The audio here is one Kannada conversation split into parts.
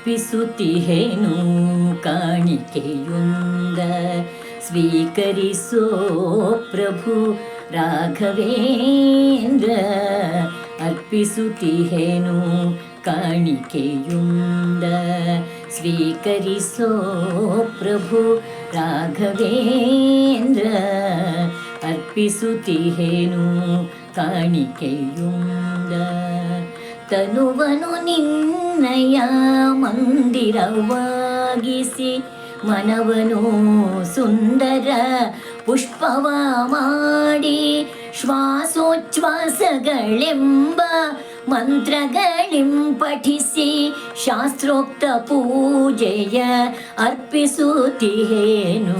ಅರ್ಪಿಸುತ್ತಿಹೇನು ಕಾಣಿಕೆಯುಂದ ಸ್ವೀಕರಿಸೋ ಪ್ರಭು ರಾಘವೇಂದ್ರ. ಅರ್ಪಿಸುತ್ತಿಹೇನು ಕಾಣಿಕೆಯುಂದ ಸ್ವೀಕರಿಸೋ ಪ್ರಭು ರಾಘವೇಂದ್ರ. ಅರ್ಪಿಸುತ್ತಿಹೇನು ಕಾಣಿಕೆಯುಂದ. ತನುವನು ನಿನ್ನಯ ಮಂದಿರವಾಗಿಸಿ ಮನವನು ಸುಂದರ ಪುಷ್ಪವ ಮಾಡಿ ಶ್ವಾಸೋಚ್ಛ್ವಾಸಗಳೆಂಬ ಮಂತ್ರಗಳಿಂ ಪಠಿಸಿ ಶಾಸ್ತ್ರೋಕ್ತ ಪೂಜೆಯ ಅರ್ಪಿಸುತ್ತಿಹೇನು.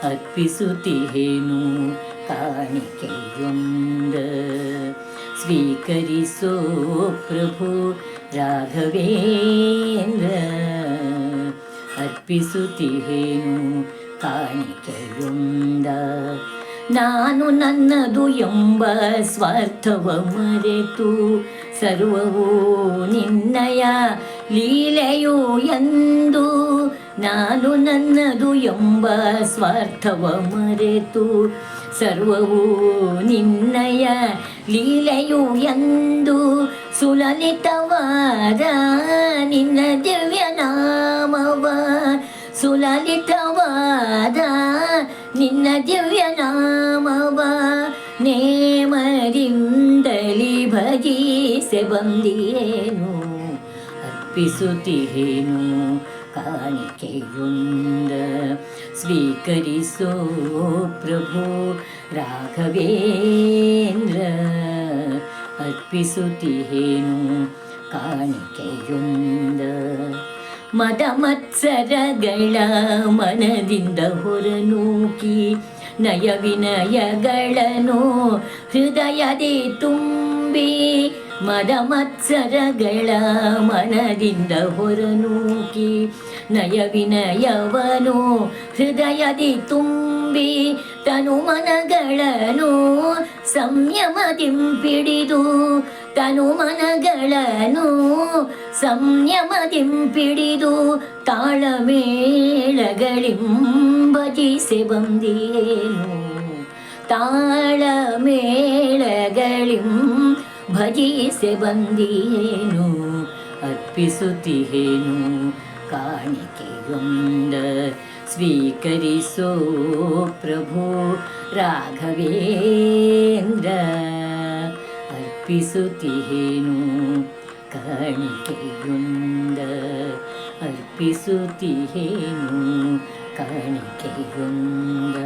ಅರ್ಪಿಸುತ್ತಿಹೇನು ಕಾಣಿಕೆಯೊಂದ ಸ್ವೀಕರಿಸೋ ಪ್ರಭು ರಾಘವೇಂದ್ರ. ಅರ್ಪಿಸುತ್ತಿಹೇನು ಕಾಣಿಕೆಯೊಂದ. ನಾನು ನನ್ನದು ಎಂಬ ಸ್ವಾರ್ಥವ ಮರೆತು ಸರ್ವವೂ ನಿನ್ನಯ ಲೀಲೆಯು ಎಂದು. ನಾನು ನನ್ನದು ಎಂಬ ಸ್ವಾರ್ಥವ ಮರೆತು ಸರ್ವವೂ ನಿನ್ನಯ ಲೀಲೆಯು ಎಂದು. ಸುಲಲಿತವಾದ ನಿನ್ನ ದಿವ್ಯ ನಾಮವ ಸುಲಲಿತವಾದ ನಿನ್ನ ದಿವ್ಯ ನಾಮವ ನೇಮದಿಂದಲಿ ಭಜಿಸೆ ಬಂದಿಯೇನು. ಅರ್ಪಿಸುತ್ತಿಹೇನು ಕಾಣಿಕೆಯುಂದ ಸ್ವೀಕರಿಸೋ ಪ್ರಭು ರಾಘವೇಂದ್ರ. ಅರ್ಪಿಸುತ್ತಿಹೇನು ಕಾಣಿಕೆಯುಂದ. ಮದ ಮತ್ಸರಗಳ ಮನದಿಂದ ಹೊರನೂಕಿ ನಯ ವಿನಯಗಳನ್ನು ಹೃದಯದಿ ತುಂಬಿ. ಮದ ಮತ್ಸರಗಳ ಮನದಿಂದ ಹೊರನೂಕಿ ನಯ ವಿನಯವನು ಹೃದಯದಿ ತುಂಬಿ. ತನು ಮನಗಳನ್ನು ಸಂಯಮದಿಂಪಿಡಿದು ತನು ಮನಗಳನ್ನು ಸಂಯಮದಿಂಪಿಡಿದು ತಾಳಮೇಳಗಳಿಂ ಭಜಿಸೆ ಬಂದಿಯೇನು. ತಾಳಮೇಳಗಳಿಂ ಭಜಿಸೆ ಬಂದಿಯೇನು. ಅರ್ಪಿಸುತ್ತಿಹೇನು ಕಾಣಿಕೆಯೊಂದ ಸ್ವೀಕರಿಸೋ ಪ್ರಭು ರಾಘವೇಂದ್ರ. ಅರ್ಪಿಸುತ್ತಿಹೇನು ಕಾಣಿಕೆಯೊಂದ. ಅರ್ಪಿಸುತ್ತಿಹೇನು ಕಾಣಿಕೆಯೊಂದ.